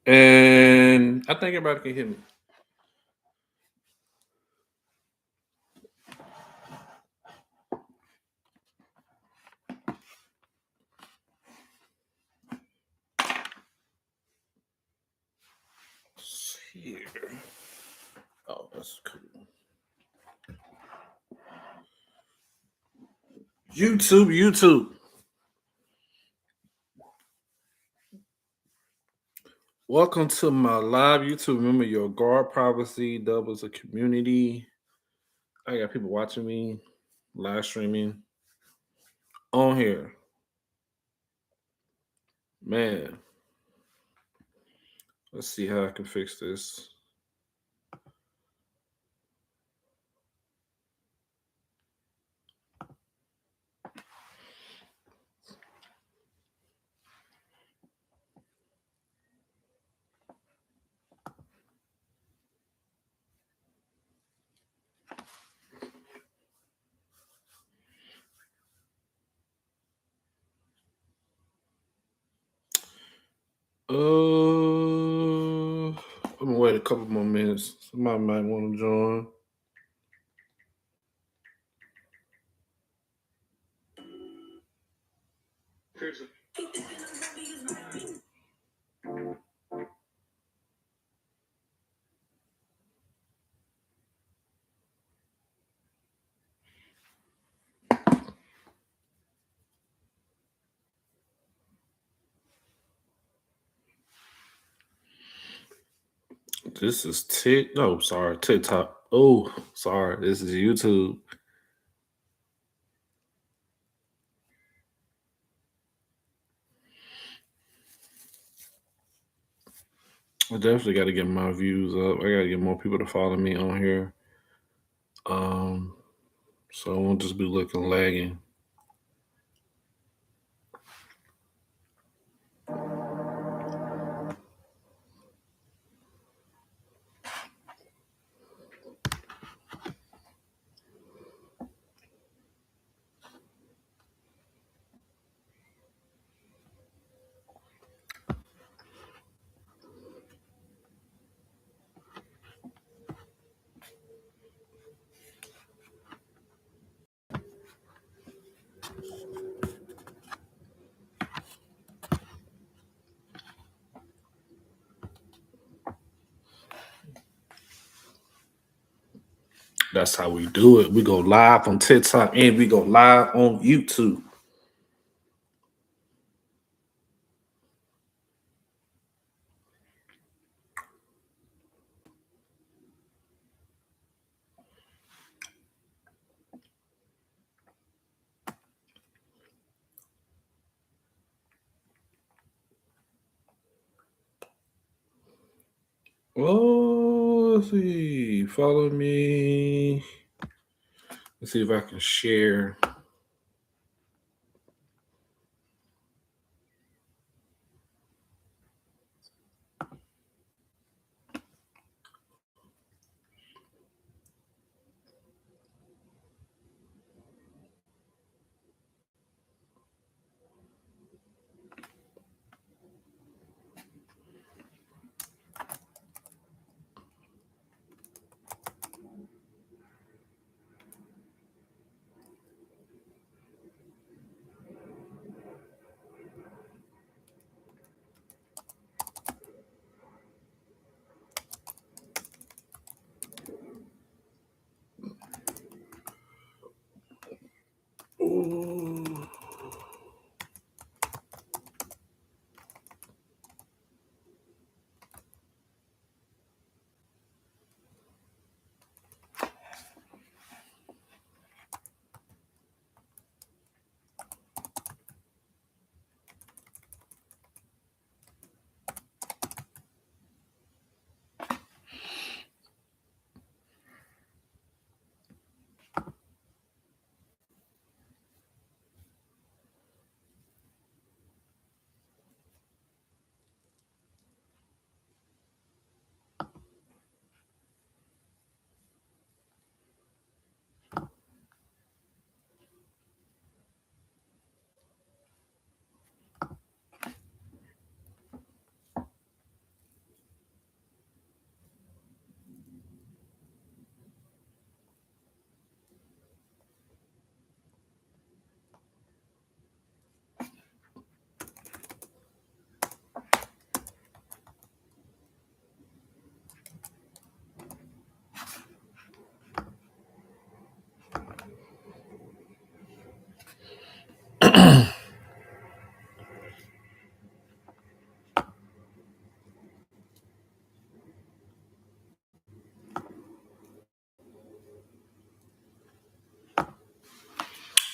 And I think everybody can hear me. Here. Oh, that's cool. YouTube. Welcome to my live YouTube. Remember, your guard privacy doubles a community. I got people watching me, live streaming on here. Man, let's see how I can fix this. I'm gonna wait a couple more minutes. Somebody might want to join. This is TikTok. Oh, sorry, this is YouTube. I definitely got to get my views up. I got to get more people to follow me on here. So I won't just be looking lagging. That's how we do it. We go live on TikTok and we go live on YouTube. Oh, let's see. Follow me. Let's see if I can share.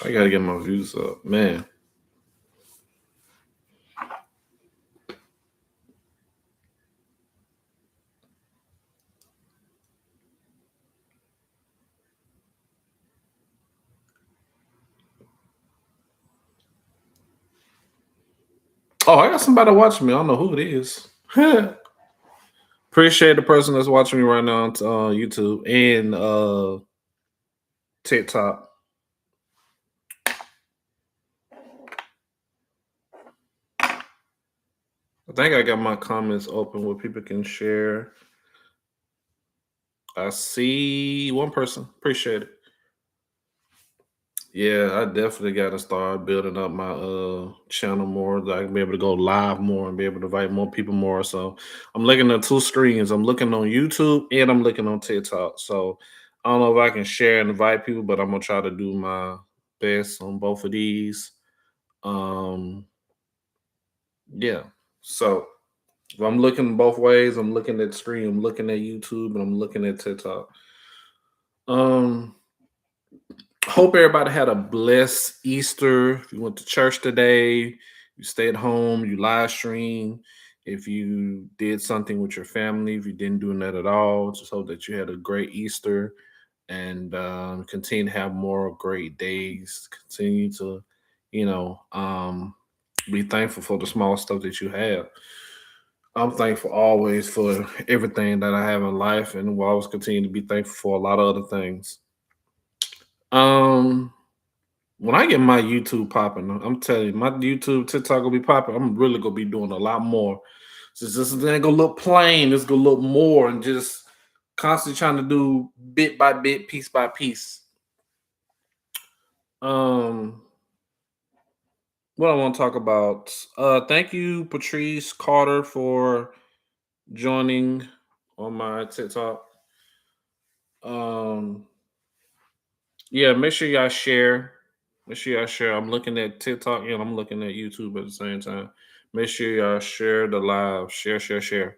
I gotta get my views up, man. Oh, I got somebody watching me. I don't know who it is. Appreciate the person that's watching me right now on YouTube and TikTok. I think I got my comments open where people can share. I see one person. Appreciate it. Yeah, I definitely got to start building up my channel more. That I can be able to go live more and be able to invite more people more. So I'm looking at two screens. I'm looking on YouTube and I'm looking on TikTok. So I don't know if I can share and invite people, but I'm gonna try to do my best on both of these. Um, yeah. So if I'm looking both ways, I'm looking at the screen, I'm looking at YouTube, and I'm looking at TikTok. Um, Hope everybody had a blessed Easter. If you went to church today, you stayed home, you live stream. If you did something with your family, if you didn't do that at all, just hope that you had a great Easter and continue to have more great days. Continue to, you know, be thankful for the small stuff that you have. I'm thankful always for everything that I have in life and will always continue to be thankful for a lot of other things. Um, when I get my YouTube popping, I'm telling you, my YouTube TikTok gonna be popping. I'm really gonna be doing a lot more. Just this ain't gonna look plain. It's gonna look more and just constantly trying to do bit by bit, piece by piece. Um, what I want to talk about. Thank you, Patrice Carter, for joining on my TikTok. Um, yeah, make sure y'all share. Make sure y'all share. I'm looking at TikTok and I'm looking at YouTube at the same time. Make sure y'all share the live. Share, share, share.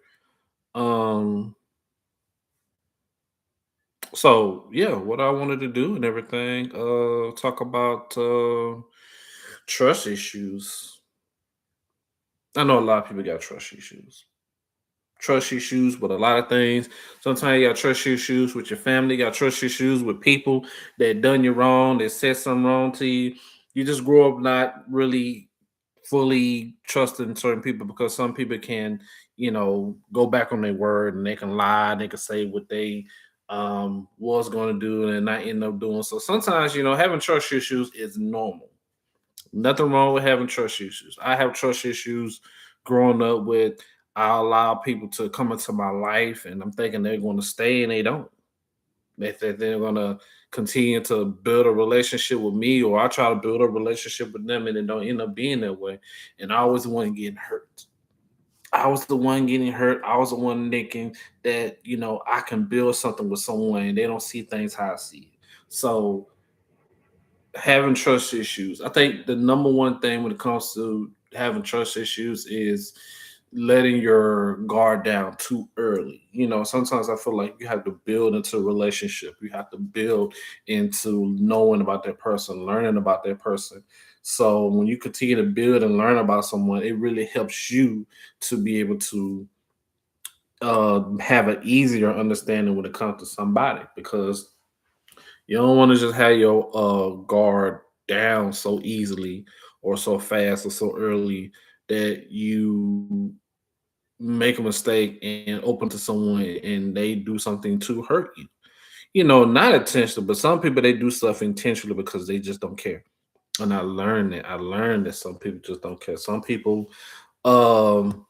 Um, so yeah, what I wanted to do and everything, talk about trust issues. I know a lot of people got trust issues. Trust issues with a lot of things. Sometimes you got trust issues with your family, you got trust issues with people that done you wrong, that said something wrong to you. You just grow up not really fully trusting certain people because some people can, go back on their word and they can lie, they can say what they was going to do and not end up doing. So sometimes, having trust issues is normal. Nothing wrong with having trust issues. I have trust issues growing up with I allow people to come into my life and I'm thinking they're going to stay and they don't. They think they're going to continue to build a relationship with me or I try to build a relationship with them and it don't end up being that way. And I was the one getting hurt. I was the one getting hurt. I was the one thinking that, I can build something with someone and they don't see things how I see it. So having trust issues. I think the number one thing when it comes to having trust issues is letting your guard down too early. Sometimes I feel like you have to build into a relationship. You have to build into knowing about that person, learning about that person. So when you continue to build and learn about someone, it really helps you to be able to have an easier understanding when it comes to somebody because you don't want to just have your guard down so easily or so fast or so early that you make a mistake and open to someone and they do something to hurt you. Not intentionally, but some people they do stuff intentionally because they just don't care. And I learned that. I learned that some people just don't care. Some people, um,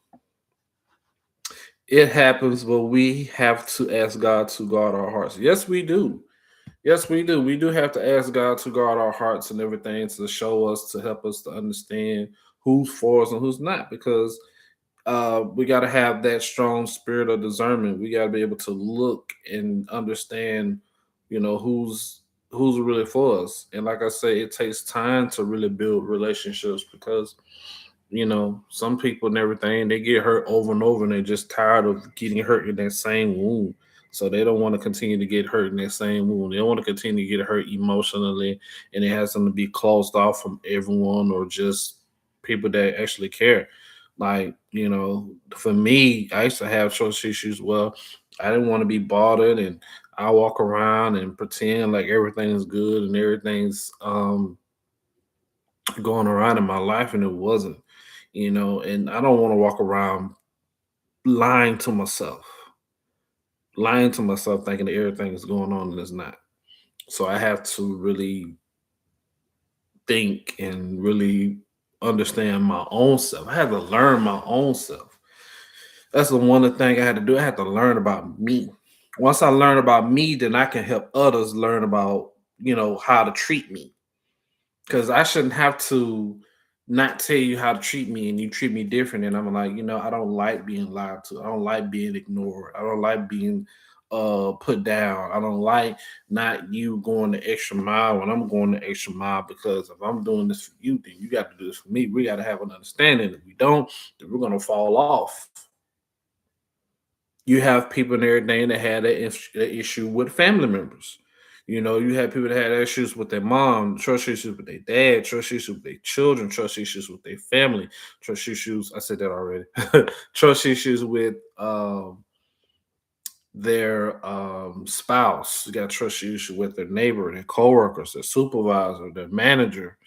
it happens, but we have to ask God to guard our hearts. Yes, we do. Yes, we do. We do have to ask God to guard our hearts and everything to show us, to help us to understand who's for us and who's not, because we got to have that strong spirit of discernment. We got to be able to look and understand, who's really for us. And like I say, it takes time to really build relationships because some people and everything they get hurt over and over and they're just tired of getting hurt in that same wound. So they don't want to continue to get hurt in that same wound. They don't want to continue to get hurt emotionally, and it has them to be closed off from everyone or just people that actually care. Like, for me, I used to have trust issues. Well, I didn't want to be bothered, and I walk around and pretend like everything is good and everything's going around in my life, and it wasn't. And I don't want to walk around lying to myself, thinking that everything is going on and it's not. So I have to really think and really understand my own self. I had to learn my own self. That's the one thing I had to do. I had to learn about me. Once I learn about me, then I can help others learn about, how to treat me. Because I shouldn't have to not tell you how to treat me and you treat me different. And I'm like, I don't like being lied to. I don't like being ignored. I don't like being put down. I don't like not you going the extra mile when I'm going the extra mile, because if I'm doing this for you, then you got to do this for me. We got to have an understanding. If we don't, then we're gonna fall off. You have people and everything that had that issue with family members. You have people that had issues with their mom, trust issues with their dad, trust issues with their children, trust issues with their family, trust issues. I said that already. Trust issues with their spouse. You got trust issues with their neighbor, their coworkers, their supervisor, their manager.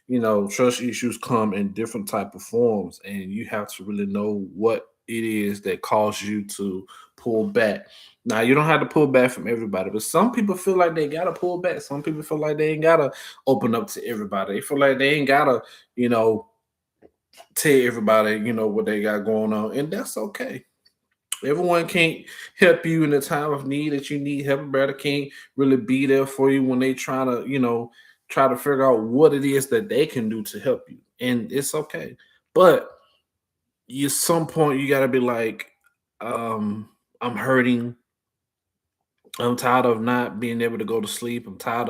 Trust issues come in different type of forms, and you have to really know what it is that causes you to pull back. Now, you don't have to pull back from everybody, but some people feel like they gotta pull back. Some people feel like they ain't gotta open up to everybody. They feel like they ain't gotta, you know, tell everybody, what they got going on, and that's okay. Everyone can't help you in the time of need that you need help. Everybody can't really be there for you when they try to figure out what it is that they can do to help you, and it's okay. But you some point you got to be like, um, I'm hurting. I'm tired of not being able to go to sleep. I'm tired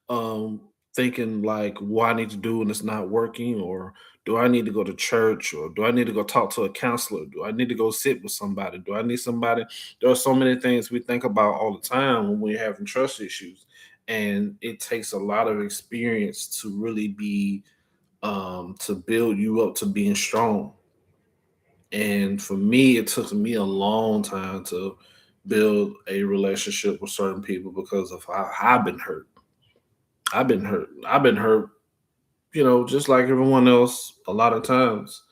of thinking like what I need to do and it's not working, or do I need to go to church, or do I need to go talk to a counselor? Do I need to go sit with somebody? Do I need somebody? There are so many things we think about all the time when we're having trust issues. And it takes a lot of experience to really be to build you up to being strong. And for me, it took me a long time to build a relationship with certain people because of how I've been hurt. I've been hurt. I've been hurt, just like everyone else a lot of times.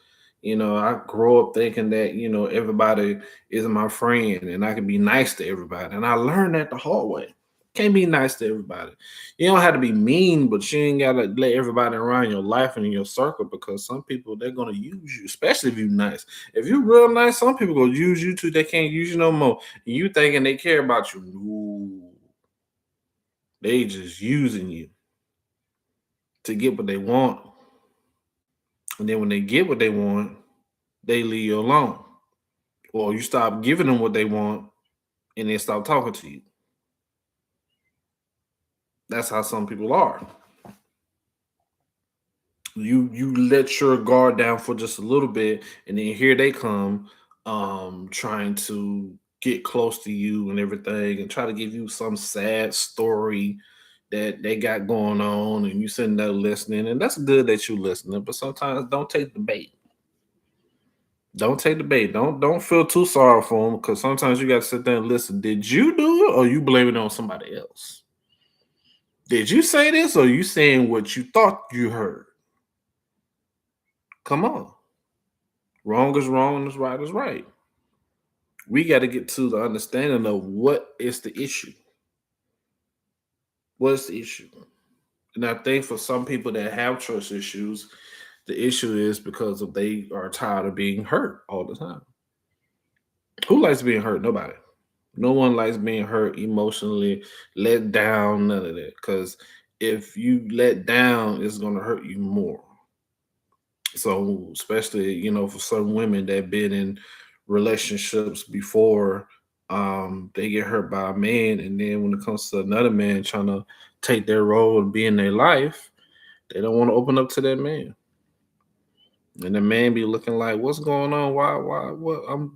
I grow up thinking that, everybody is my friend and I can be nice to everybody. And I learned that the hard way. Can't be nice to everybody. You don't have to be mean, but you ain't gotta let everybody around your life and in your circle, because some people they're gonna use you, especially if you're nice. If you're real nice, some people gonna use you too. They can't use you no more. And you thinking they care about you. No, they just using you to get what they want. And then when they get what they want, they leave you alone. Or you stop giving them what they want and they stop talking to you. That's how some people are. You let your guard down for just a little bit, and then here they come, trying to get close to you and everything, and try to give you some sad story that they got going on, and you sitting there listening, and that's good that you listening, but sometimes don't take the bait. Don't take the bait. Don't feel too sorry for them, because sometimes you got to sit there and listen. Did you do it, or you blaming it on somebody else? Did you say this, or you saying what you thought you heard? Come on. Wrong is wrong, and right is right. We got to get to the understanding of what is the issue. What's the issue? And I think for some people that have trust issues, the issue is because of they are tired of being hurt all the time. Who likes being hurt? Nobody. No one likes being hurt emotionally, let down, none of that. Because if you let down, it's going to hurt you more. So, especially, for some women that been in relationships before, they get hurt by a man. And then when it comes to another man trying to take their role and be in their life, they don't want to open up to that man. And the man be looking like, what's going on? Why, what?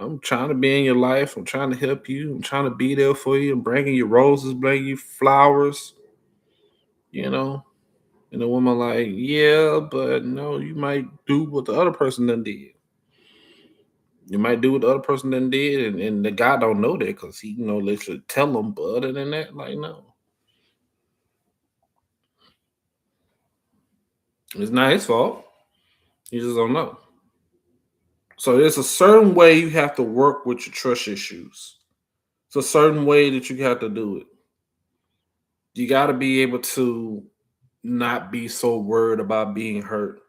I'm trying to be in your life. I'm trying to help you. I'm trying to be there for you. I'm bringing you roses, bringing you flowers, you know. And the woman like, yeah, but no, you might do what the other person done did. You might do what the other person done did, and the guy don't know that because he, literally tell them. But other than that, like, no, it's not his fault. You just don't know. So there's a certain way you have to work with your trust issues. It's a certain way that you have to do it. You got to be able to not be so worried about being hurt.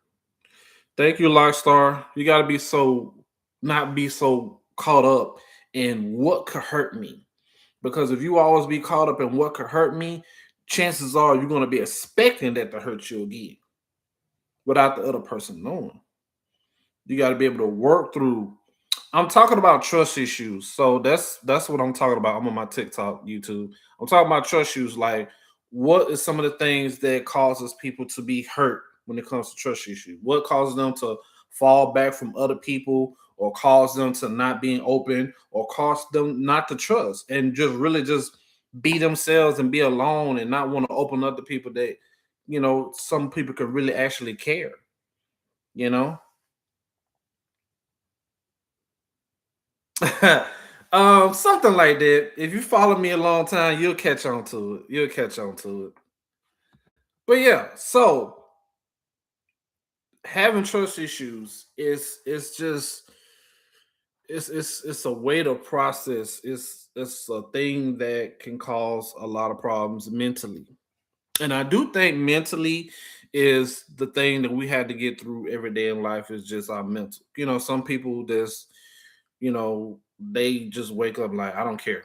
Thank you, Lockstar. You got to be so not be so caught up in what could hurt me. Because if you always be caught up in what could hurt me, chances are you're going to be expecting that to hurt you again without the other person knowing. You got to be able to work through. I'm talking about trust issues. So that's what I'm talking about. I'm on my TikTok, YouTube. I'm talking about trust issues. Like, what is some of the things that causes people to be hurt when it comes to trust issues? What causes them to fall back from other people, or cause them to not being open, or cause them not to trust and just really just be themselves and be alone and not want to open up to people that some people could really actually care. You know. Something like that. If you follow me a long time, you'll catch on to it. You'll catch on to it. But yeah, so having trust issues is just it's a way to process. It's a thing that can cause a lot of problems mentally. And I do think mentally is the thing that we had to get through every day in life is just our mental. Some people just, they just wake up like, I don't care.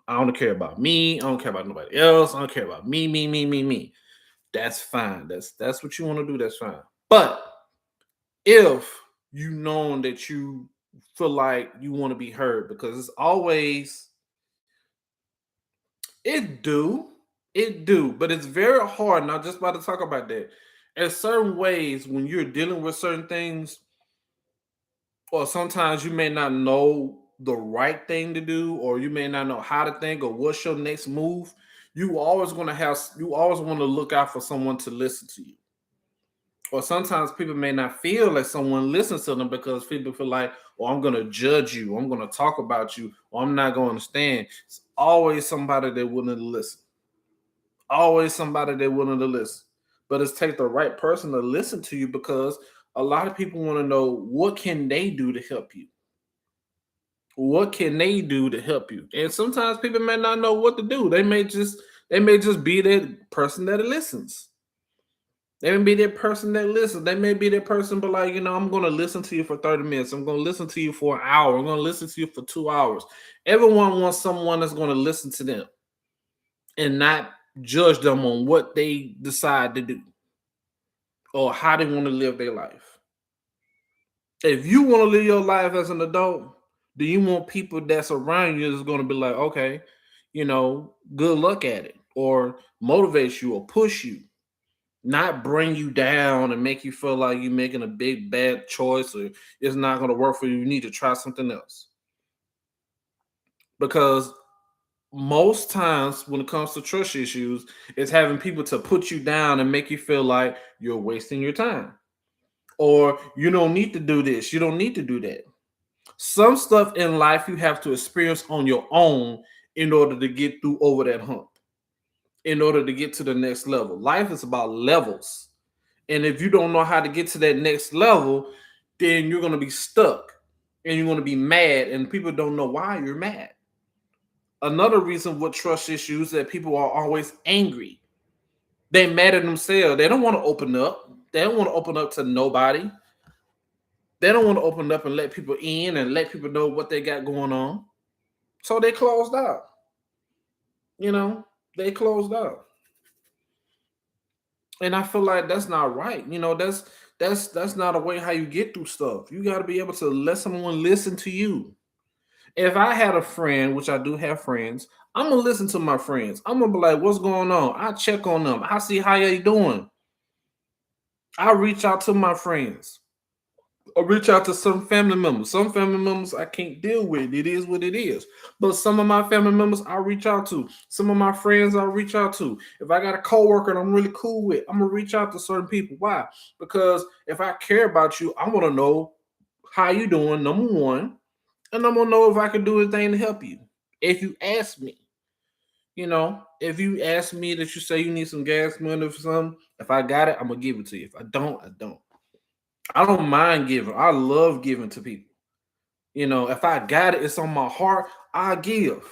I don't care about me. I don't care about nobody else. I don't care about me, me, me, me, me. That's fine. That's what you want to do. That's fine. But if you know that you feel like you want to be heard, because it's always it do, but it's very hard. Now, just about to talk about that. In certain ways, when you're dealing with certain things, or sometimes you may not know the right thing to do, or you may not know how to think, or what's your next move. You always want to look out for someone to listen to you. Or sometimes people may not feel like someone listens to them because people feel like, "Oh, I'm gonna judge you, I'm gonna talk about you, or I'm not gonna understand." It's always somebody that willing to listen. Always somebody that willing to listen. But it's take the right person to listen to you, because a lot of people want to know, what can they do to help you? What can they do to help you? And sometimes people may not know what to do. They may just be that person that listens. They may be that person that listens. They may be that person, but like, I'm gonna listen to you for 30 minutes. I'm gonna listen to you for an hour. I'm gonna listen to you for 2 hours. Everyone wants someone that's gonna listen to them and not judge them on what they decide to do or how they want to live their life. If you want to live your life as an adult, do you want people that's around you that's going to be like, okay, good luck at it, or motivate you or push you, not bring you down and make you feel like you're making a big bad choice, or it's not going to work for you? You need to try something else. Because most times when it comes to trust issues, it's having people to put you down and make you feel like you're wasting your time, or you don't need to do this, you don't need to do that. Some stuff in life you have to experience on your own in order to get through over that hump, in order to get to the next level. Life is about levels. And if you don't know how to get to that next level, then you're going to be stuck and you're going to be mad, and people don't know why you're mad. Another reason with trust issues that people are always angry. They mad at themselves. They don't want to open up. They don't want to open up to nobody. They don't want to open up and let people in and let people know what they got going on. So they closed out. You know, they closed out. And I feel like that's not right. That's not a way how you get through stuff. You got to be able to let someone listen to you. If I had a friend, which I do have friends, I'm gonna listen to my friends. I'm gonna be like, "What's going on?" I check on them. I see how you doing. I reach out to my friends. Or reach out to some family members. Some family members I can't deal with. It is what it is. But some of my family members I'll reach out to. Some of my friends I'll reach out to. If I got a coworker that I'm really cool with, I'm gonna reach out to certain people. Why? Because if I care about you, I want to know how you doing, number one, and I'm gonna know if I can do anything to help you. If you ask me, if you ask me that you say you need some gas money for something, if I got it, I'm gonna give it to you. If I don't, I don't. I don't mind giving. I love giving to people. If I got it, it's on my heart, I give.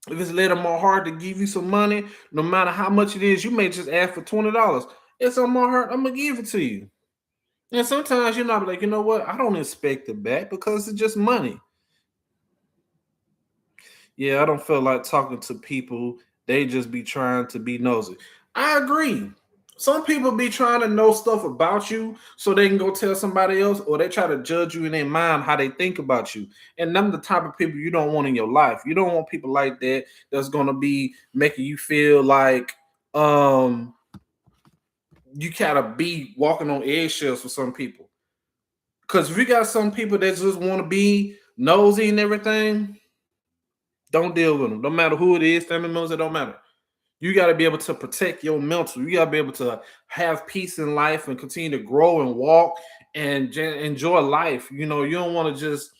If it's laid on my heart to give you some money, no matter how much it is, you may just ask for $20. It's on my heart, I'm gonna give it to you. And sometimes you're not like, you know what? I don't expect it back because it's just money. Yeah, I don't feel like talking to people. They just be trying to be nosy. I agree. Some people be trying to know stuff about you so they can go tell somebody else, or they try to judge you in their mind how they think about you. And them the type of people you don't want in your life. You don't want people like that that's gonna be making you feel like um you gotta be walking on eggshells for some people. Because if you got some people that just want to be nosy and everything, don't deal with them. No matter who it is, family members, it don't matter. You got to be able to protect your mental. You got to be able to have peace in life and continue to grow and walk and enjoy life. You don't want to just,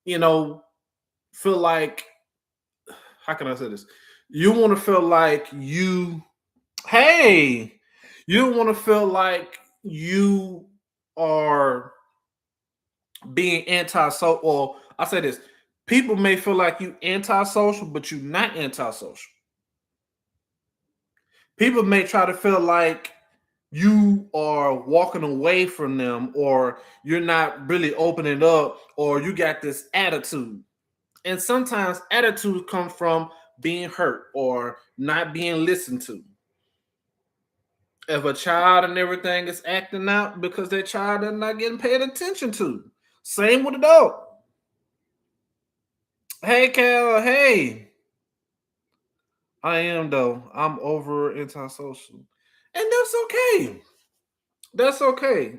you know, feel like, how can I say this? You want to feel like hey, you don't want to feel like you are being anti-social. Or I say this, people may feel like you anti-social, but you're not anti-social. People may try to feel like you are walking away from them, or you're not really opening up, or you got this attitude. And sometimes attitudes come from being hurt or not being listened to. If a child and everything is acting out because that child is not getting paid attention to. Same with adult. Hey Cal, hey. I am though. I'm over antisocial. And that's okay. That's okay.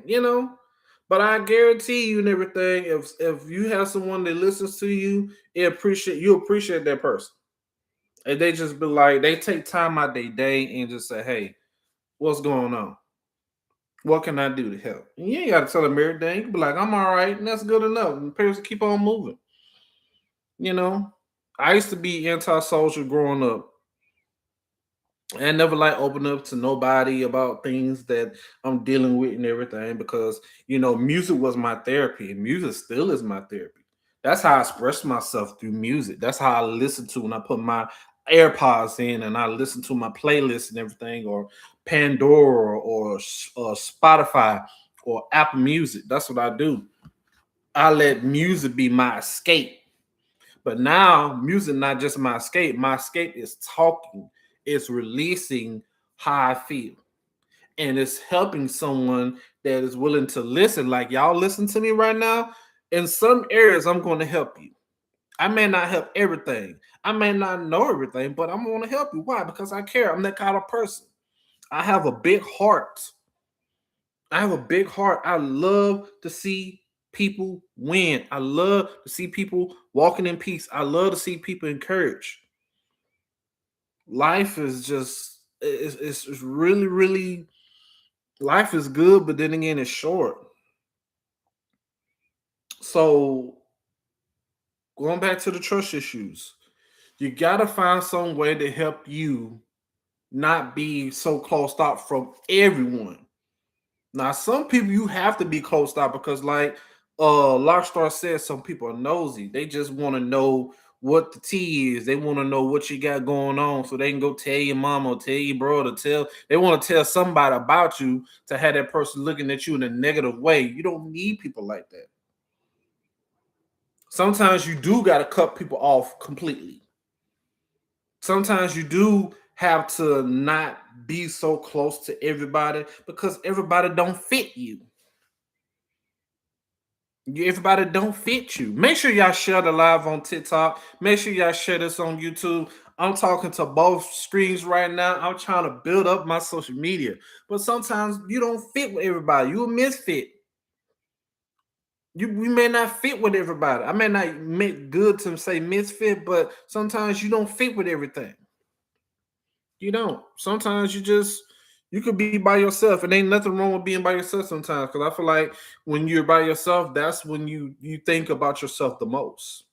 But I guarantee you and everything, if you have someone that listens to you, you appreciate that person. And they just be like, they take time out their day and just say, hey, what's going on? What can I do to help? And you ain't gotta tell them everything. You can be like, I'm all right, and that's good enough. And parents keep on moving. You know, I used to be antisocial growing up. I never like open up to nobody about things that I'm dealing with and everything, because music was my therapy, and music still is my therapy. That's how I express myself, through music. That's how I listen to when I put my AirPods in and I listen to my playlist and everything, or Pandora, or Spotify, or Apple Music. That's what I do. I let music be my escape. But now music not just my escape. My escape is talking. It's releasing how I feel. And it's helping someone that is willing to listen. Like y'all listen to me right now. In some areas, I'm going to help you. I may not help everything. I may not know everything, but I'm going to help you. Why? Because I care. I'm that kind of person. I have a big heart. I have a big heart. I love to see people win. I love to see people walking in peace. I love to see people encouraged. Life is just it's really, really, life is good, but then again it's short. So going back to the trust issues, you gotta find some way to help you not be so closed off from everyone. Now, some people you have to be close out because, like Lockstar said, some people are nosy. They just want to know what the tea is. They want to know what you got going on so they can go tell your mama or tell your brother. They want to tell somebody about you to have that person looking at you in a negative way. You don't need people like that. Sometimes you do got to cut people off completely. Sometimes you do have to not be so close to everybody because everybody don't fit you. Everybody don't fit you. Make sure y'all share the live on TikTok. Make sure y'all share this on YouTube. I'm talking to both screens right now. I'm trying to build up my social media. But sometimes you don't fit with everybody. You're a misfit. We may not fit with everybody. I may not make good to say misfit, but sometimes you don't fit with everything. You don't. Sometimes you could be by yourself, and ain't nothing wrong with being by yourself sometimes. Because I feel like when you're by yourself, that's when you think about yourself the most.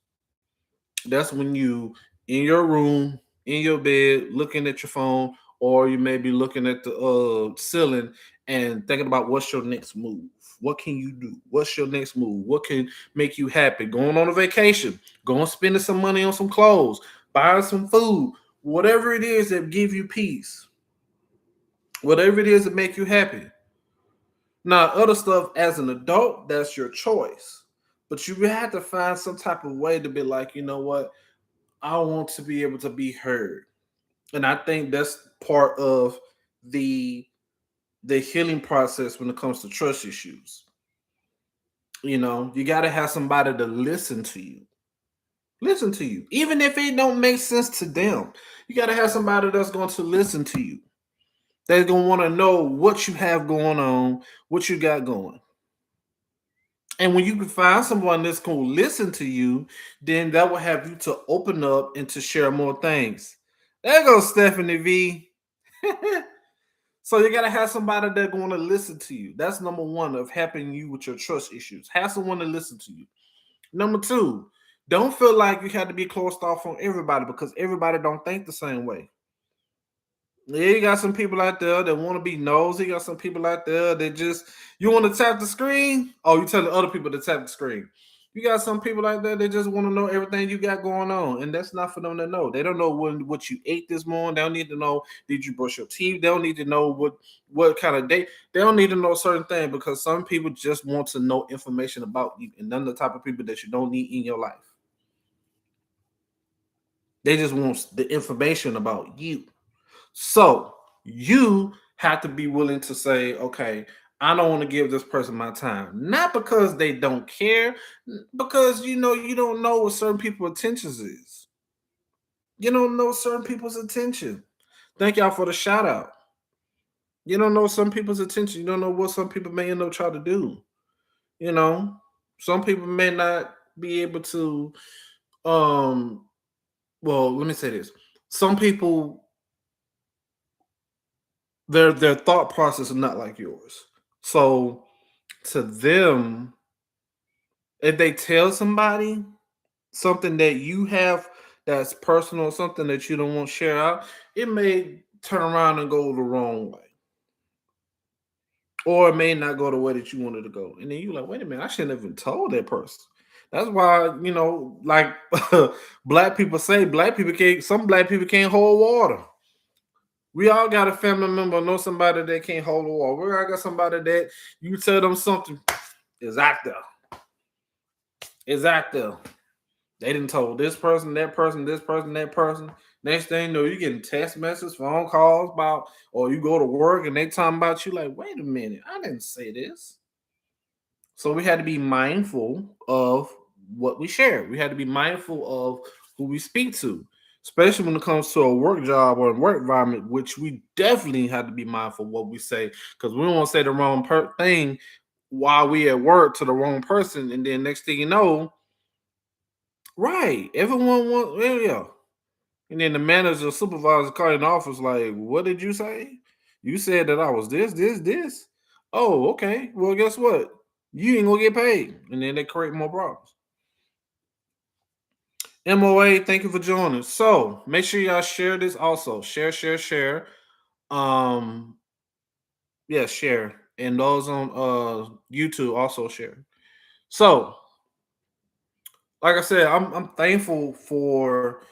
That's when you in your room, in your bed, looking at your phone, or you may be looking at the ceiling and thinking about what's your next move. What can you do? What's your next move? What can make you happy? Going on a vacation, going spending some money on some clothes, buying some food, whatever it is that give you peace, whatever it is that make you happy. Now, other stuff as an adult, that's your choice. But you have to find some type of way to be like, you know what? I want to be able to be heard. And I think that's part of the the healing process when it comes to trust issues. You know, you got to have somebody to listen to you. Listen to you. Even if it don't make sense to them. You got to have somebody that's going to listen to you. They're going to want to know what you have going on, what you got going. And when you can find someone that's going to listen to you, then that will have you to open up and to share more things. There goes Stephanie V. So you gotta have somebody that's going to listen to you. That's number one of helping you with your trust issues. Have someone to listen to you. Number two, don't feel like you have to be closed off from everybody because everybody don't think the same way. Yeah, you got some people out there that want to be nosy. You got some people out there that just you want to tap the screen. Oh, you tell the other people to tap the screen. You got some people out there that just want to know everything you got going on, and that's not for them to know. They don't know what you ate this morning. They don't need to know did you brush your teeth. They don't need to know what kind of day. They don't need to know certain things because some people just want to know information about you, and none of the type of people that you don't need in your life. They just want the information about you. So you have to be willing to say, okay, I don't want to give this person my time. Not because they don't care, because you don't know what certain people's attentions is. You don't know certain people's attention. Thank y'all for the shout out. You don't know some people's attention. You don't know what some people may end up trying to do. You know, some people may not be able to um well, let me say this. Some people their thought process is not like yours. So to them, if they tell somebody something that you have that's personal, something that you don't want to share out, it may turn around and go the wrong way. Or it may not go the way that you wanted to go. And then you're like, wait a minute, I shouldn't have even told that person. That's why, like black people say, some black people can't hold water. We all got a family member, know somebody that can't hold the water. We all got somebody that you tell them something is out there. Is out there. They didn't told this person, that person, this person, that person. Next thing you know, you getting text messages, phone calls about, or you go to work and they talking about you like, wait a minute, I didn't say this. So we had to be mindful of what we share. We had to be mindful of who we speak to, especially when it comes to a work job or a work environment, which we definitely had to be mindful of what we say because we don't want to say the wrong thing while we at work to the wrong person, and then next thing you know, right, everyone wants, yeah. And then the manager, supervisor call in the office like, what did you say? You said that I was this. Oh, okay. Well, guess what? You ain't gonna get paid. And then they create more problems. MOA, thank you for joining. So make sure y'all share this also. Share. Um, yeah, share. And those on YouTube also share. So, like I said, I'm thankful for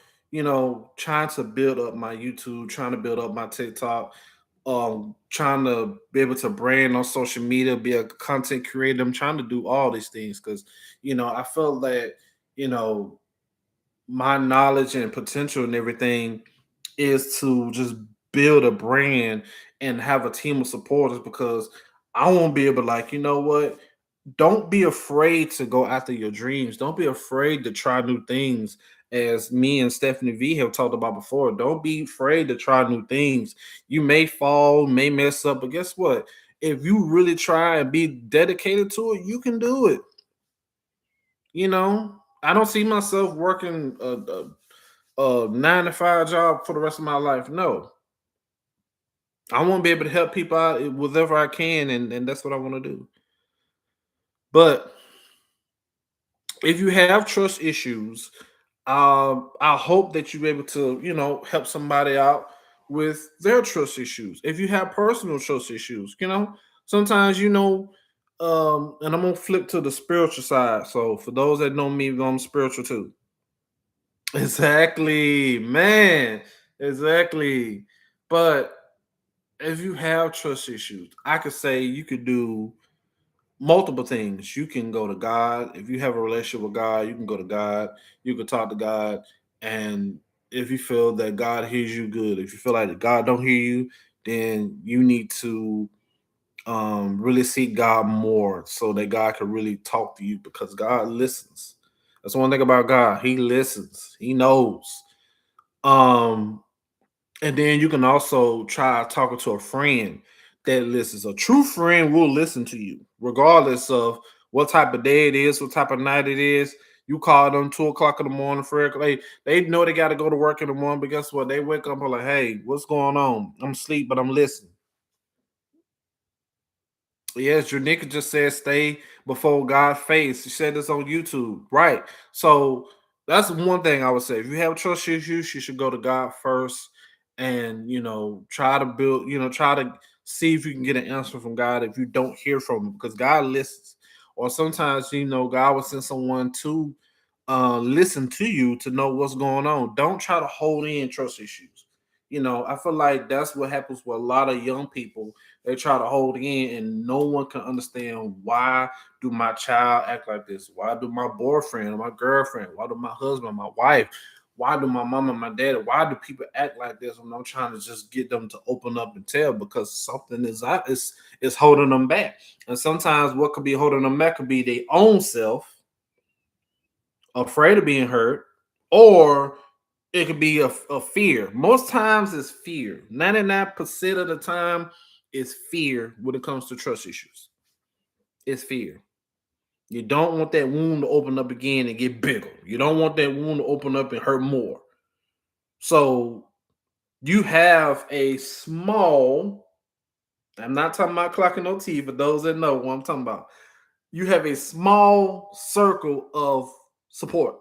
trying to build up my YouTube, trying to build up my TikTok, trying to be able to brand on social media, be a content creator. I'm trying to do all these things because I felt that you know my knowledge and potential and everything is to just build a brand and have a team of supporters because I won't be able to like, you know what? Don't be afraid to go after your dreams. Don't be afraid to try new things. As me and Stephanie V have talked about before, don't be afraid to try new things. You may fall, may mess up, but guess what? If you really try and be dedicated to it, you can do it. I don't see myself working a 9 to 5 job for the rest of my life. No, I want to be able to help people out whatever I can, and that's what I want to do. But if you have trust issues, I hope that you're able to, help somebody out with their trust issues. If you have personal trust issues, sometimes, and I'm gonna flip to the spiritual side. So for those that know me, I'm spiritual too. Exactly, man. Exactly. But if you have trust issues, I could say you could do multiple things. You can go to God. If you have a relationship with God, you can go to God. You can talk to God. And if you feel that God hears you, good. If you feel like God don't hear you, then you need to really seek God more so that God can really talk to you because God listens. That's one thing about God. He listens. He knows. Um, and then you can also try talking to a friend that listens. A true friend will listen to you, regardless of what type of day it is, what type of night it is. You call them 2 o'clock in the morning, Fred. They know they got to go to work in the morning, but guess what? They wake up and like, hey, what's going on? I'm asleep, but I'm listening. Yes, Janika just said stay before God's face. She said this on YouTube. Right. So that's one thing I would say. If you have trust issues, you should go to God first and try to build, try to see if you can get an answer from God if you don't hear from him because God listens. Or sometimes, God will send someone to listen to you to know what's going on. Don't try to hold in trust issues. I feel like that's what happens with a lot of young people. They try to hold in, and no one can understand why do my child act like this? Why do my boyfriend or my girlfriend? Why do my husband, my wife? Why do my mom and my dad? Why do people act like this when I'm trying to just get them to open up and tell because something is holding them back. And sometimes what could be holding them back could be their own self, afraid of being hurt, or it could be a fear. Most times it's fear. 99% of the time it's fear when it comes to trust issues. It's fear. You don't want that wound to open up again and get bigger. You don't want that wound to open up and hurt more. So you have a small, I'm not talking about clocking no T for those that know what I'm talking about. You have a small circle of support.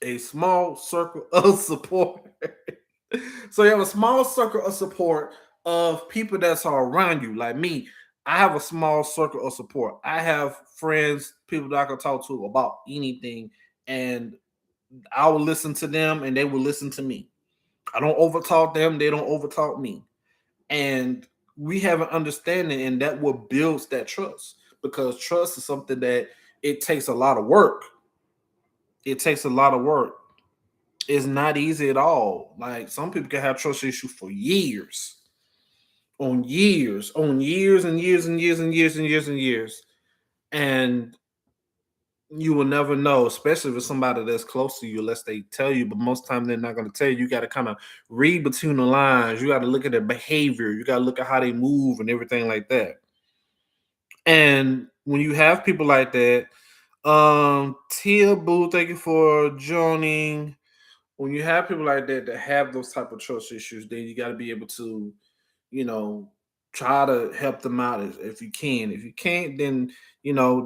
A small circle of support. So you have a small circle of support of people that's around you. Like me, I have a small circle of support. I have friends, people that I can talk to about anything, and I will listen to them and they will listen to me. I don't overtalk them, they don't overtalk me. And we have an understanding, and that what builds that trust. Because trust is something that it takes a lot of work. It takes a lot of work. It's not easy at all. Like some people can have trust issues for years, on years and years and years and years and years and years. And you will never know, especially if it's somebody that's close to you, unless they tell you. But most times they're not going to tell you. You got to kind of read between the lines. You got to look at their behavior. You got to look at how they move and everything like that. And when you have people like that, Tia Boo, thank you for joining. When you have people like that have those type of trust issues, then you got to be able to, you know, try to help them out if you can. If you can't, then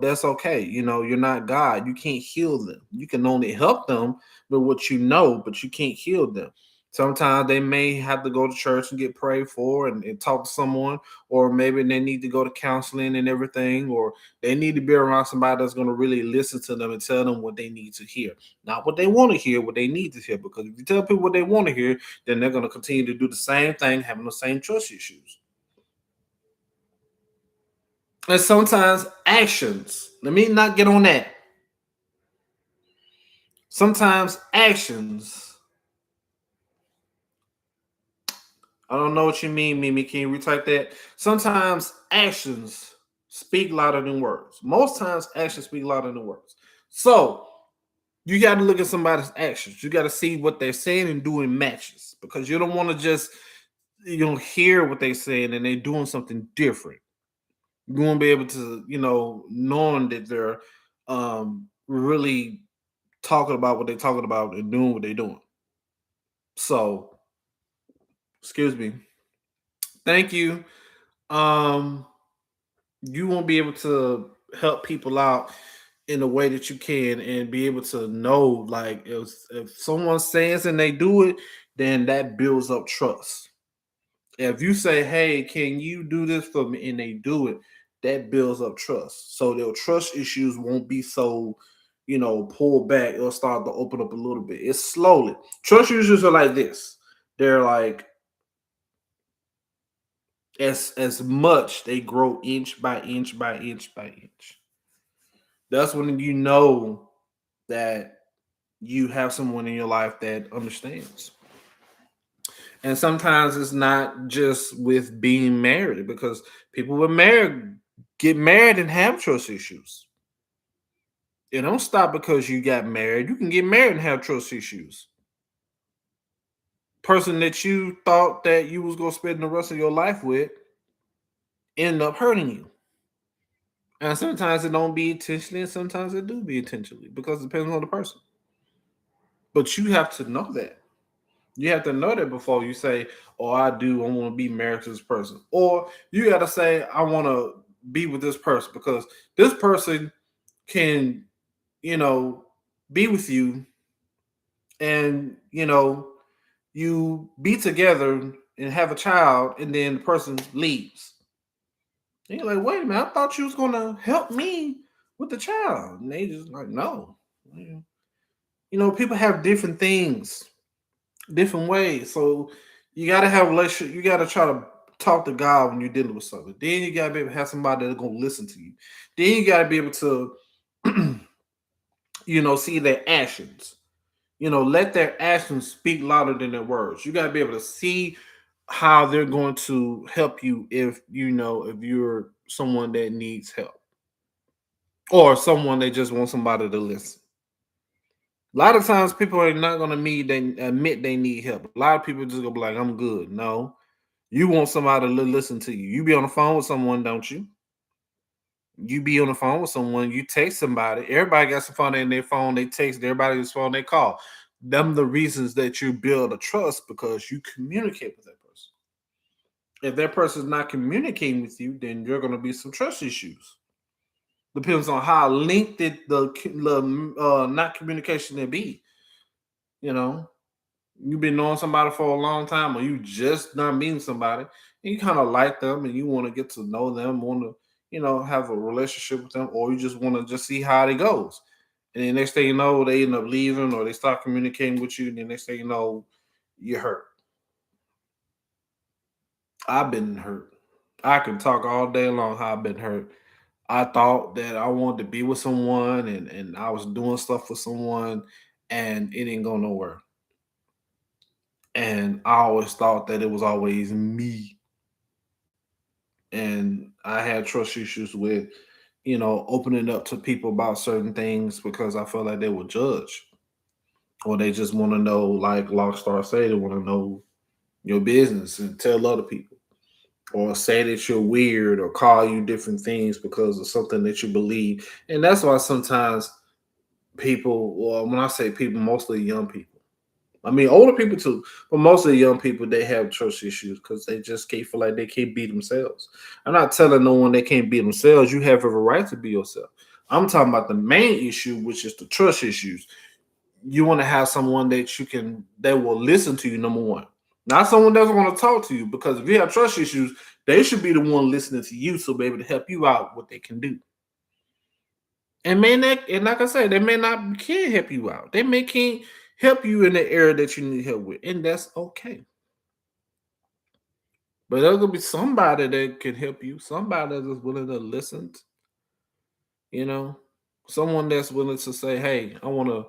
that's okay. You're not God. You can't heal them. You can only help them with what you know, but you can't heal them. Sometimes they may have to go to church and get prayed for and talk to someone, or maybe they need to go to counseling and everything, or they need to be around somebody that's going to really listen to them and tell them what they need to hear. Not what they want to hear, what they need to hear. Because if you tell people what they want to hear, then they're going to continue to do the same thing, having the same trust issues. And sometimes actions. Let me not get on that. Sometimes actions. I don't know what you mean, Mimi. Can you retype that? Sometimes actions speak louder than words. Most times actions speak louder than words. So you got to look at somebody's actions. You got to see what they're saying and doing matches, because you don't want to just hear what they're saying and they're doing something different. You won't be able to, knowing that they're really talking about what they're talking about and doing what they're doing. So, excuse me. Thank you. Um, you won't be able to help people out in a way that you can and be able to know, like, if someone says and they do it, then that builds up trust. If you say, "Hey, can you do this for me?" and they do it, that builds up trust. So their trust issues won't be so, pulled back. It'll start to open up a little bit. It's slowly. Trust issues are like this. They're like, as much they grow inch by inch by inch by inch. That's when you know that you have someone in your life that understands. And sometimes it's not just with being married, because people with married get married and have trust issues. It don't stop because you got married. You can get married and have trust issues. Person that you thought that you was gonna spend the rest of your life with end up hurting you. And sometimes it don't be intentionally, and sometimes it do be intentionally, because it depends on the person. But you have to know that. You have to know that before you say, "Oh, I do. I want to be married to this person," or you got to say, "I want to be with this person because this person can, you know, be with you, and you be together and have a child, and then the person leaves." And you're like, "Wait a minute! I thought you was gonna help me with the child," and they just like, "No." People have different things, different ways. So you gotta have a relationship. You gotta try to talk to God when you're dealing with something. Then you gotta be able to have somebody that's gonna listen to you. Then you gotta be able to, see their actions. Let their actions speak louder than their words. You gotta be able to see how they're going to help you if you're someone that needs help, or someone that just wants somebody to listen. A lot of times people are not gonna admit they need help. A lot of people just gonna be like, "I'm good." No, you want somebody to listen to you. You be on the phone with someone, don't you? You be on the phone with someone. You text somebody. Everybody got some phone in their phone. They text. Everybody's phone. They call. Them the reasons that you build a trust, because you communicate with that person. If that person's not communicating with you, then you're going to be some trust issues. Depends on how linked the not communication they be. You know, you've been knowing somebody for a long time, or you just not meeting somebody, and you kind of like them and you want to get to know them, want to, have a relationship with them, or you just want to just see how it goes. And then next thing you know, they end up leaving, or they start communicating with you, and then next thing you know, you're hurt. I've been hurt. I can talk all day long how I've been hurt. I thought that I wanted to be with someone, and I was doing stuff for someone, and it didn't go nowhere. And I always thought that it was always me. And I had trust issues with, opening up to people about certain things, because I felt like they would judge, or they just want to know, like Lockstar say, they want to know your business and tell other people, or say that you're weird, or call you different things because of something that you believe. And that's why sometimes people, well, when I say people, mostly young people. I mean, older people too, but mostly young people, they have trust issues because they just can't feel like they can't be themselves. I'm not telling no one they can't be themselves. You have every right to be yourself. I'm talking about the main issue, which is the trust issues. You want to have someone that will listen to you, number one. Not someone that doesn't want to talk to you, because if you have trust issues, they should be the one listening to you, so be able to help you out what they can do. And like I said, they may not can help you out. They may can't help you in the area that you need help with, and that's okay. But there's gonna be somebody that can help you, somebody that's willing to listen, you know, someone that's willing to say, "Hey, I want to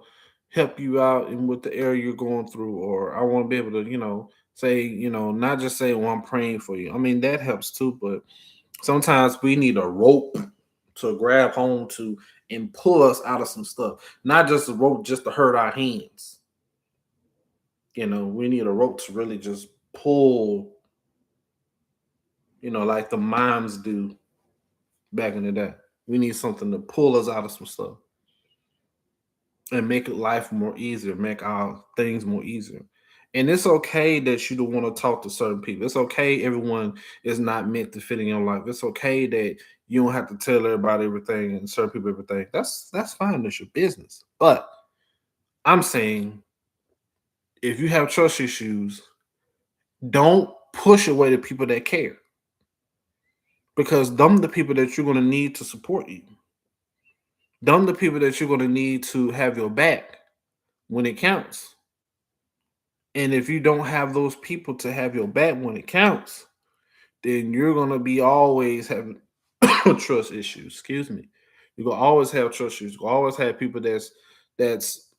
help you out in what the area you're going through," or "I want to be able to, say, not just say, well, I'm praying for you." I mean, that helps too, but sometimes we need a rope to grab home to and pull us out of some stuff. Not just a rope just to hurt our hands. We need a rope to really just pull, like the moms do back in the day. We need something to pull us out of some stuff. and make life more easier, make our things more easier. And it's okay that you don't want to talk to certain people. It's okay everyone is not meant to fit in your life. It's okay that you don't have to tell everybody everything and certain people everything. That's fine. That's your business. But I'm saying if you have trust issues, don't push away the people that care. Because them the people that you're gonna need to support you. Them the people that you're gonna need to have your back when it counts. And if you don't have those people to have your back when it counts, then you're gonna be always having trust issues. Excuse me. You're gonna always have trust issues. You're gonna always have people that's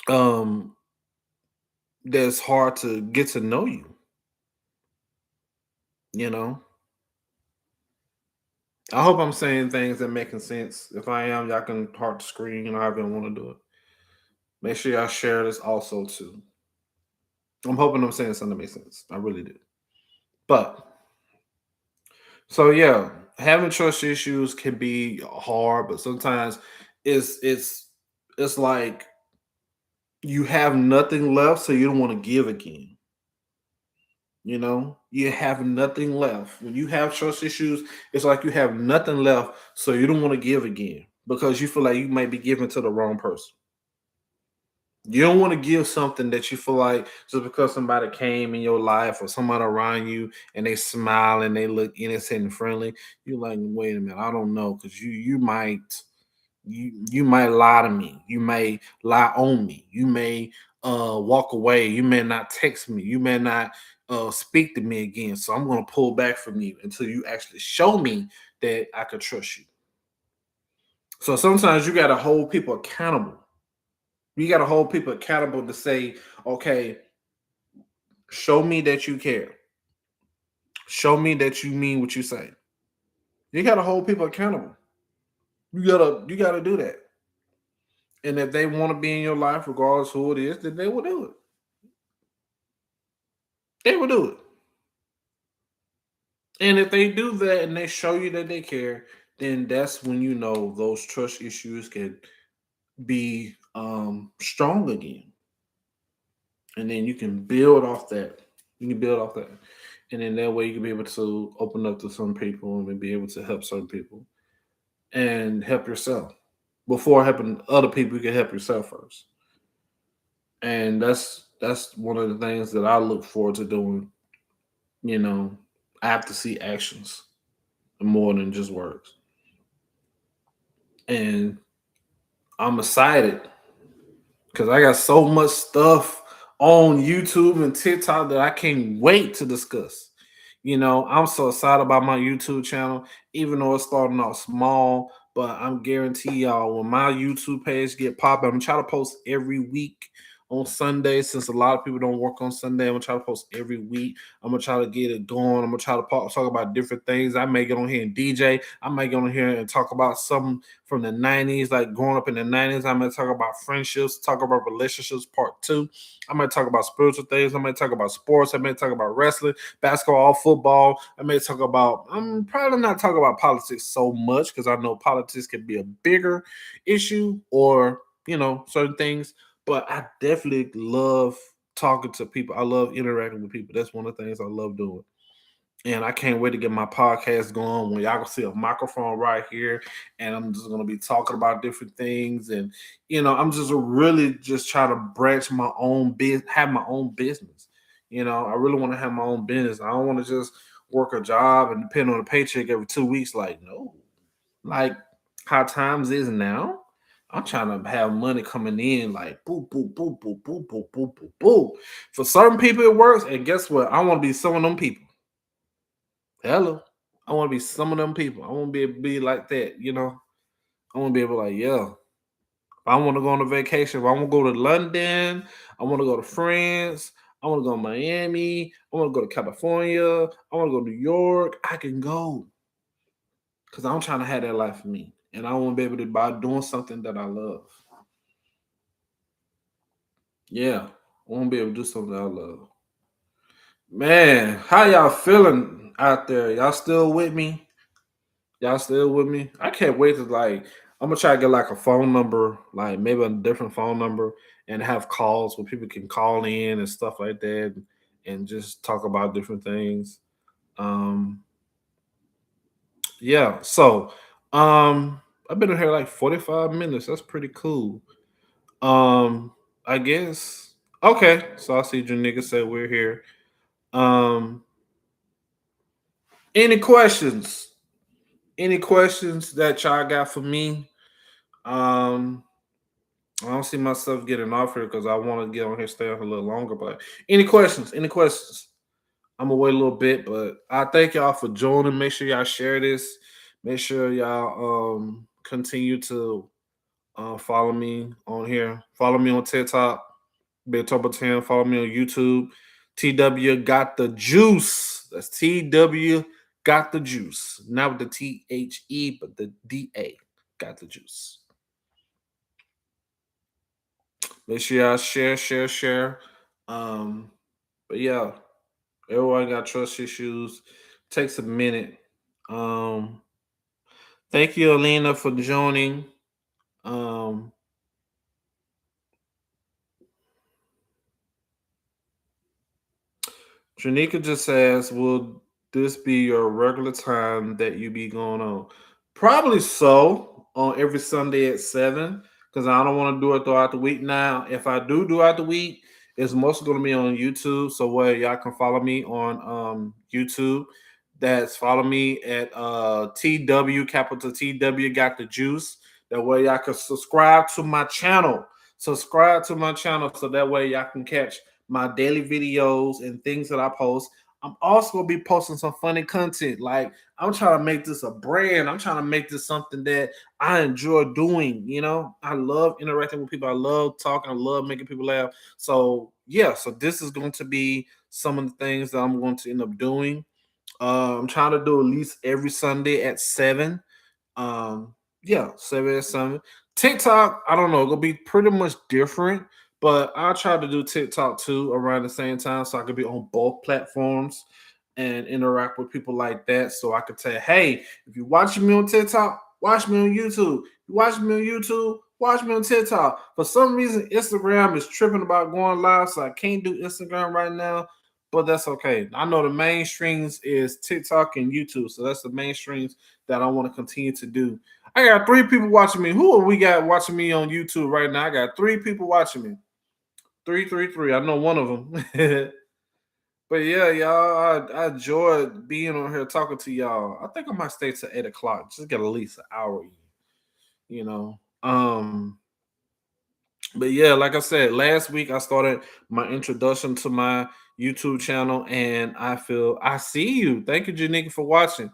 um that's hard to get to know you. You know. I hope I'm saying things that making sense. If I am, y'all can heart the screen. However you want to do it. Make sure y'all share this also too. I'm hoping I'm saying something that makes sense. I really do. But so yeah, having trust issues can be hard, but sometimes it's it's it's like you have nothing left, so you don't want to give again. You know, you have nothing left. When you have trust issues, it's like you have nothing left, so you don't want to give again because you feel like you might be giving to the wrong person. You don't want to give something that you feel like just because somebody came in your life or somebody around you and they smile and they look innocent and friendly. You're like, wait a minute, I don't know, because you might lie to me. You may lie on me. You may walk away. You may not text me. You may not speak to me again. So I'm gonna pull back from you until you actually show me that I could trust you. So sometimes you gotta hold people accountable. You got to hold people accountable to say, okay, show me that you care. Show me that you mean what you say. You got to hold people accountable. You gotta do that. And if they want to be in your life, regardless who it is, then they will do it. They will do it. And if they do that and they show you that they care, then that's when you know those trust issues can be strong again. And then you can build off that. You can build off that. And then that way you can be able to open up to some people and be able to help certain people and help yourself. Before helping other people, you can help yourself first. And that's one of the things that I look forward to doing. You know, I have to see actions more than just words. And I'm excited because I got so much stuff on YouTube and TikTok that I can't wait to discuss. You know, I'm so excited about my YouTube channel, even though it's starting off small. But I'm guarantee y'all, when my YouTube page get popping, I'm gonna try to post every week on Sunday. Since a lot of people don't work on Sunday, I'm gonna try to post every week. I'm gonna try to get it going. I'm gonna try to talk about different things. I may get on here and DJ. I might get on here and talk about something from the 90s, like growing up in the 90s. I might talk about friendships, talk about relationships, part two. I might talk about spiritual things. I might talk about sports. I might talk about wrestling, basketball, football. I may talk about, I'm probably not talking about politics so much because I know politics can be a bigger issue or, certain things. But I definitely love talking to people. I love interacting with people. That's one of the things I love doing. And I can't wait to get my podcast going when y'all can see a microphone right here. And I'm just gonna be talking about different things. And I'm just really just trying to branch my own business, have my own business. I really want to have my own business. I don't want to just work a job and depend on a paycheck every 2 weeks. Like, no. Like how times is now. I'm trying to have money coming in like boop, boop, boop, boop, boop, boop, boop, boop, boop. For certain people, it works. And guess what? I want to be some of them people. Hello. I want to be some of them people. I want to be able to be like that. I want to be able to like, yeah. If I want to go on a vacation, if I want to go to London, I want to go to France, I want to go to Miami, I want to go to California, I want to go to New York, I can go. Because I'm trying to have that life for me. And I want to be able to by doing something that I love. Yeah. I want to be able to do something I love. Man, how y'all feeling out there? Y'all still with me? Y'all still with me? I can't wait to like. I'm gonna try to get like a phone number, like maybe a different phone number, and have calls where people can call in and stuff like that, and just talk about different things. Um, yeah. So, I've been in here like 45 minutes. That's pretty cool. Um, I guess. Okay. So I see you niggas said we're here. Um, any questions? Any questions that y'all got for me? Um, I don't see myself getting off here because I want to get on here, stay on here a little longer. But any questions? Any questions? I'm gonna wait a little bit, but I thank y'all for joining. Make sure y'all share this. Make sure y'all continue to follow me on here. Follow me on TikTok, Big Turbo 10. Follow me on YouTube. TW got the juice. That's TW got the juice. Not with the THE, but the DA got the juice. Make sure y'all share. Um, but yeah, everyone got trust issues. Takes a minute. Um, thank you, Alina, for joining. Um, Janika just says, "Will this be your regular time that you be going on?" Probably so. On every Sunday at 7, because I don't want to do it throughout the week. Now, if I do throughout the week, it's mostly going to be on YouTube. So where y'all can follow me on YouTube. That's follow me at TW capital TW got the juice. That way y'all can subscribe to my channel. Subscribe to my channel so that way y'all can catch my daily videos and things that I post. I'm also gonna be posting some funny content. Like I'm trying to make this a brand. I'm trying to make this something that I enjoy doing. You know, I love interacting with people. I love talking. I love making people laugh. So yeah, so this is going to be some of the things that I'm going to end up doing. I'm trying to do at least every Sunday at 7. Yeah, 7 at 7. TikTok, I don't know, it'll be pretty much different, but I'll try to do TikTok too around the same time so I could be on both platforms and interact with people like that. So I could tell, hey, if you're watching me on TikTok, watch me on YouTube. You watch me on YouTube, watch me on TikTok. For some reason, Instagram is tripping about going live, so I can't do Instagram right now. But that's okay. I know the mainstreams is TikTok and YouTube, so that's the mainstreams that I want to continue to do. I got 3 people watching me. Who are we got watching me on YouTube right now? I got 3 people watching me. Three, three, three. I know one of them. But yeah, y'all, I enjoyed being on here talking to y'all. I think I might stay till 8 o'clock. Just get at least an hour in, you know. But yeah, like I said, last week I started my introduction to my YouTube channel, and I see you. Thank you, Janika, for watching.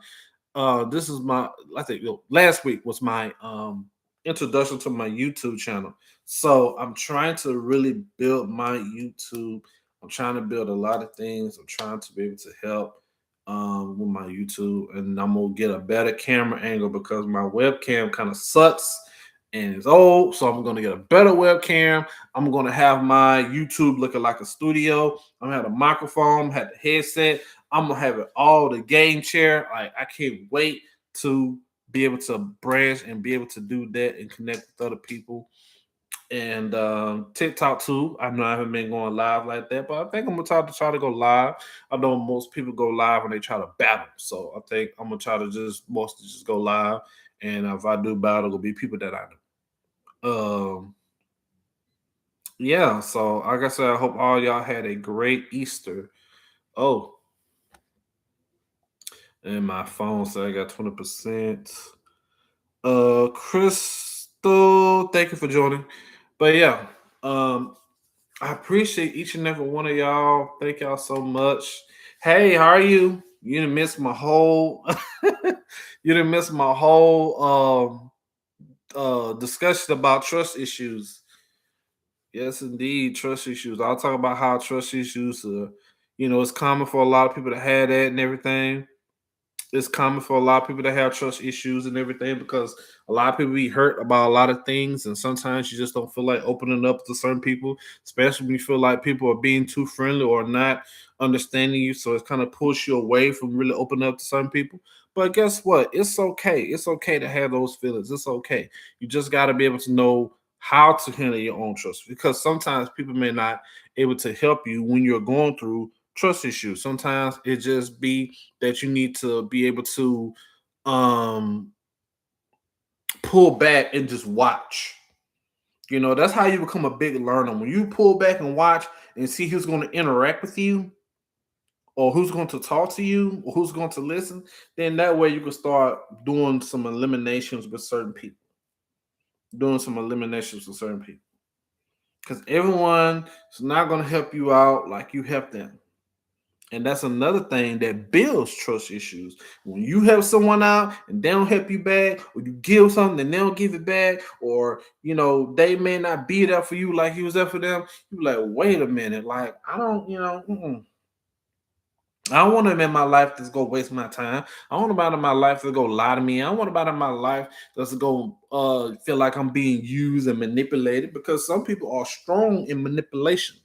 This is my I think last week was my introduction to my YouTube channel. So I'm trying to really build my YouTube. I'm trying to build a lot of things. I'm trying to be able to help with my YouTube, and I'm gonna get a better camera angle because my webcam kind of sucks and it's old. So I'm gonna get a better webcam. I'm gonna have my YouTube looking like a studio. I'm gonna have a microphone, have the headset. I'm gonna have it all the game chair. Like I can't wait to be able to branch and be able to do that and connect with other people. And TikTok too. I know I haven't been going live like that, but I think I'm gonna try to go live. I know most people go live when they try to battle, so I think I'm gonna try to just mostly just go live. And if I do battle, it'll be people that I know. Yeah. So like I said, I hope all y'all had a great Easter. Oh, and my phone said I got 20%. Crystal, thank you for joining. But yeah, um, I appreciate each and every one of y'all. Thank y'all so much. Hey, how are you? You didn't miss my whole you didn't miss my whole discussion about trust issues. Yes, indeed, trust issues. I'll talk about how trust issues it's common for a lot of people to have that and everything. It's common for a lot of people to have trust issues and everything because a lot of people be hurt about a lot of things, and sometimes you just don't feel like opening up to certain people, especially when you feel like people are being too friendly or not understanding you. So it kind of pulls you away from really opening up to certain people. But guess what? It's okay. It's okay to have those feelings. It's okay. You just got to be able to know how to handle your own trust because sometimes people may not able to help you when you're going through trust issues. Sometimes it just be that you need to be able to um pull back and just watch. That's how you become a big learner. When you pull back and watch and see who's going to interact with you or who's going to talk to you or who's going to listen, then that way you can start doing some eliminations with certain people. Doing some eliminations with certain people. Because everyone is not going to help you out like you help them. And that's another thing that builds trust issues. When you help someone out and they don't help you back, or you give something and they don't give it back, or they may not be there for you like you was there for them, you like, wait a minute, like I don't, I don't want them in my life that's go waste my time. I want about in my life to go lie to me. I want about in my life that's go feel like I'm being used and manipulated because some people are strong in manipulation.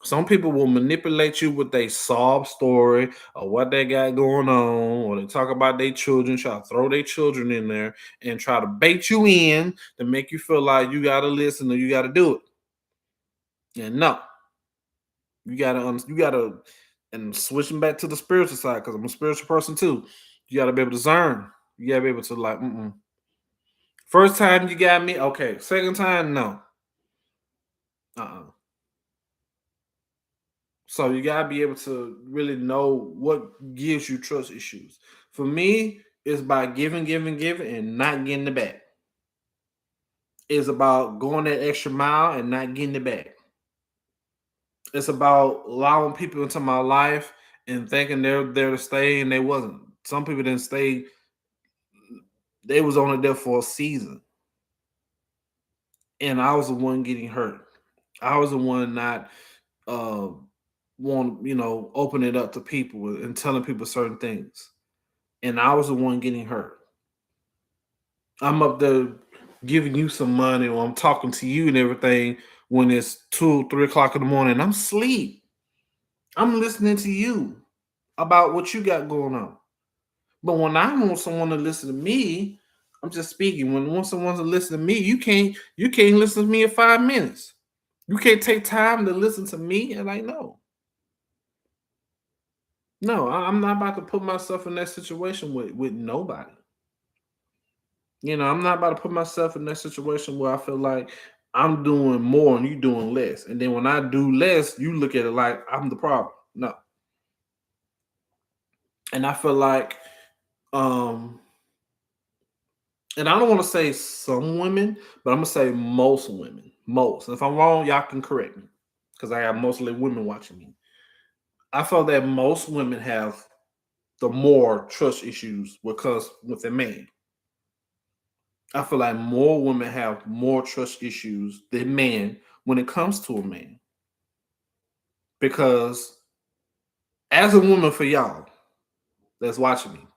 Some people will manipulate you with a sob story or what they got going on, or they talk about their children, try to throw their children in there and try to bait you in to make you feel like you got to listen or you got to do it. And no, you gotta, and switching back to the spiritual side because I'm a spiritual person too. You gotta be able to discern. You gotta be able to like, first time you got me, okay. Second time, no. Uh-uh. So you gotta be able to really know what gives you trust issues. For me, it's by giving, giving, giving, and not getting it back. It's about going that extra mile and not getting it back. It's about allowing people into my life and thinking they're there to stay and they wasn't. Some people didn't stay, they was only there for a season. And I was the one getting hurt. I was the one not uh want open it up to people and telling people certain things. And I was the one getting hurt. I'm up there giving you some money or I'm talking to you and everything when it's 2, 3 o'clock in the morning. I'm asleep. I'm listening to you about what you got going on. But when I want someone to listen to me, I'm just speaking. When I want someone to listen to me, you can't listen to me in 5 minutes. You can't take time to listen to me. And like, no. No, I'm not about to put myself in that situation with nobody. I'm not about to put myself in that situation where I feel like I'm doing more and you doing less. And then when I do less, you look at it like I'm the problem. No. And I feel like um and I don't want to say some women, but I'm gonna say most women. Most. If I'm wrong, y'all can correct me. Because I have mostly women watching me. I feel that most women have the more trust issues because with a man. I feel like more women have more trust issues than men when it comes to a man. Because as a woman for y'all that's watching me,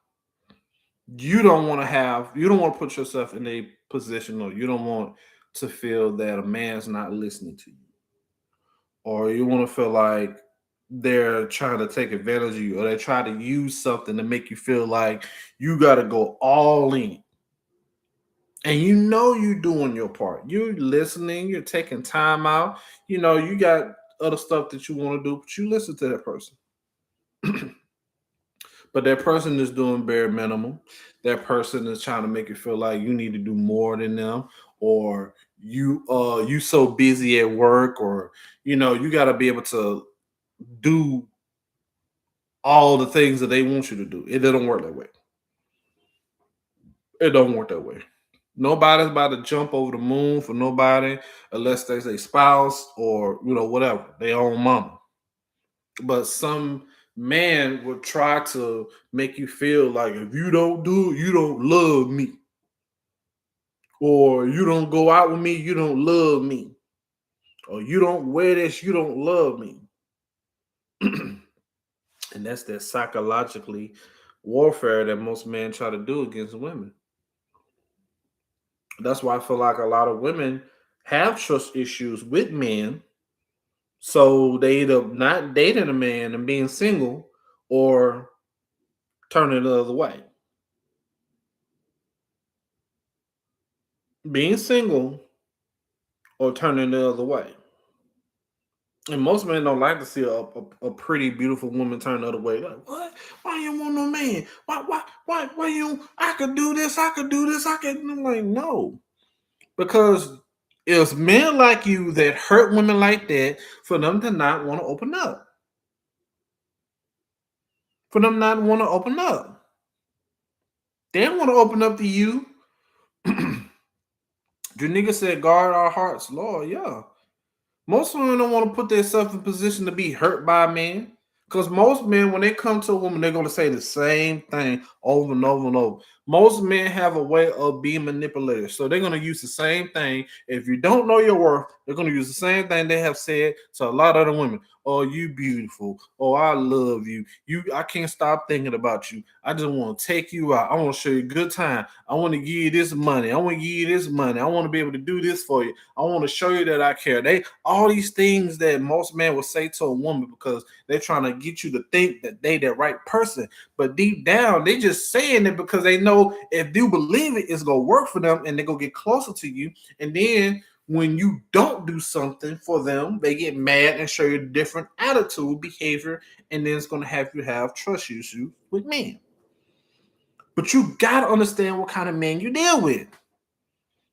you don't want to put yourself in a position or you don't want to feel that a man's not listening to you. Or you want to feel like they're trying to take advantage of you or they try to use something to make you feel like you got to go all in. And you're doing your part. You're listening, you're taking time out. You got other stuff that you want to do, but you listen to that person. But that person is doing bare minimum. That person is trying to make you feel like you need to do more than them, or you so busy at work, or you got to be able to do all the things that they want you to do. It doesn't work that way. It don't work that way. Nobody's about to jump over the moon for nobody unless there's a spouse or whatever, their own mama. But some man will try to make you feel like if you don't do it, you don't love me. Or you don't go out with me, you don't love me. Or you don't wear this, you don't love me. And that's that psychologically warfare that most men try to do against women. That's why I feel like a lot of women have trust issues with men. So they either not dating a man and being single or turning the other way. Being single or turning the other way. And most men don't like to see a pretty, beautiful woman turn the other way. Like, what? Why you want no man? Why you? I could do this. I could do this. I could. I'm like, no, because it's men like you that hurt women like that for them to not want to open up. For them not want to open up. They don't want to open up to you. The nigga said, guard our hearts, Lord. Yeah. Most women don't want to put themselves in position to be hurt by a man. Because most men, when they come to a woman, they're going to say the same thing over and over and over. Most men have a way of being manipulators. So they're going to use the same thing. If you don't know your worth, they're going to use the same thing they have said to a lot of other women. Oh, you beautiful. Oh, I love you. I can't stop thinking about you. I just want to take you out. I want to show you a good time. I want to give you this money. I want to give you this money. I want to be able to do this for you. I want to show you that I care. They all these things that most men will say to a woman because they're trying to get you to think that they the right person. But deep down, they just saying it because they know if you believe it, it's gonna work for them and they're gonna get closer to you. And then when you don't do something for them, they get mad and show you a different attitude, behavior, and then it's gonna have you have trust issues with men. But you gotta understand what kind of man you deal with.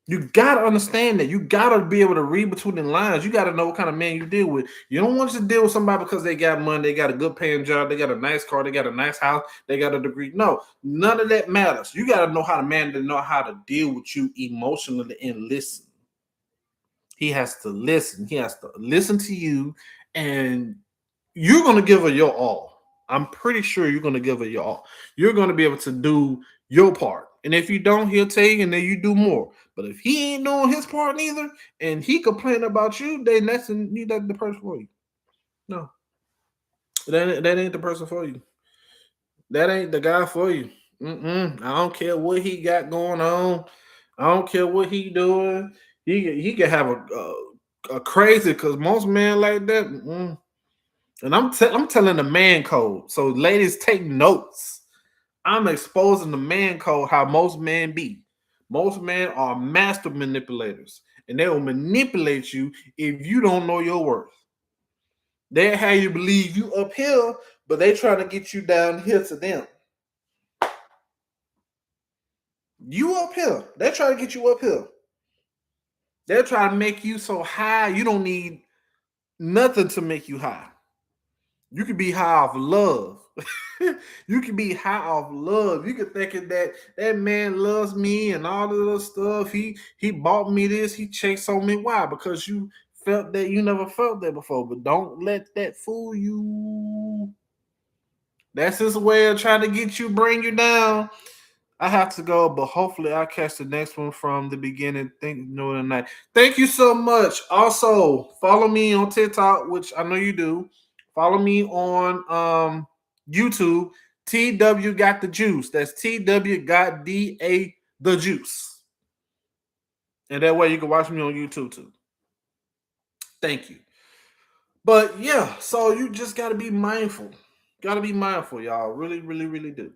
You gotta understand that. You gotta be able to read between the lines. You gotta know what kind of man you deal with. You don't want to deal with somebody because they got money, they got a good paying job, they got a nice car, they got a nice house, they got a degree. No, none of that matters. You gotta know how to man to know how to deal with you emotionally and listen. He has to listen. He has to listen to you, and you're gonna give her your all. I'm pretty sure you're gonna give her your all. You're gonna be able to do your part. And if you don't, he'll tell you and then you do more. But if he ain't doing his part neither and he complain about you, then that's the person for you. No. That ain't the person for you. That ain't the guy for you. I don't care what he got going on. I don't care what he doing. He can have a crazy because most men like that. And I'm telling the man code. So ladies, take notes. I'm exposing the man code how most men be. Most men are master manipulators, and they will manipulate you if you don't know your worth. They have you believe you uphill, but they trying to get you down here to them. You uphill. They're trying to get you uphill. They're trying to make you so high you don't need nothing to make you high. You can be high off love. You can be high off love. You can think that that man loves me and all the little stuff. He bought me this. He checks on me. Why? Because you felt that you never felt that before. But don't let that fool you. That's his way of trying to get you, bring you down. I have to go, but hopefully I'll catch the next one from the beginning. Tonight. Thank you so much. Also, follow me on TikTok, which I know you do. Follow me on YouTube. TW got the juice. That's TW got DA the juice. And that way you can watch me on YouTube too. Thank you. But yeah, so you just gotta be mindful. Gotta be mindful, y'all. Really, really, really do.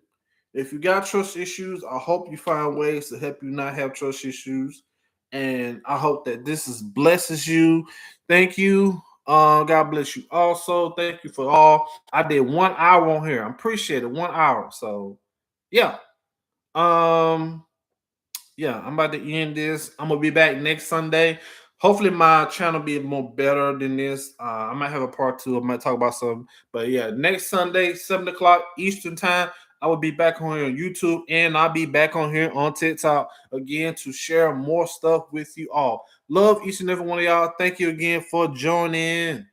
If you got trust issues, I hope you find ways to help you not have trust issues. And I hope that this is blesses you. Thank you. God bless you also. Thank you for all. I did 1 hour on here. I appreciate it. 1 hour. So yeah. Um, yeah, I'm about to end this. I'm gonna be back next Sunday. Hopefully, my channel be more better than this. I might have a part two. I might talk about something. But yeah, next Sunday, 7 o'clock Eastern time, I will be back on here on YouTube, and I'll be back on here on TikTok again to share more stuff with you all. Love each and every one of y'all. Thank you again for joining.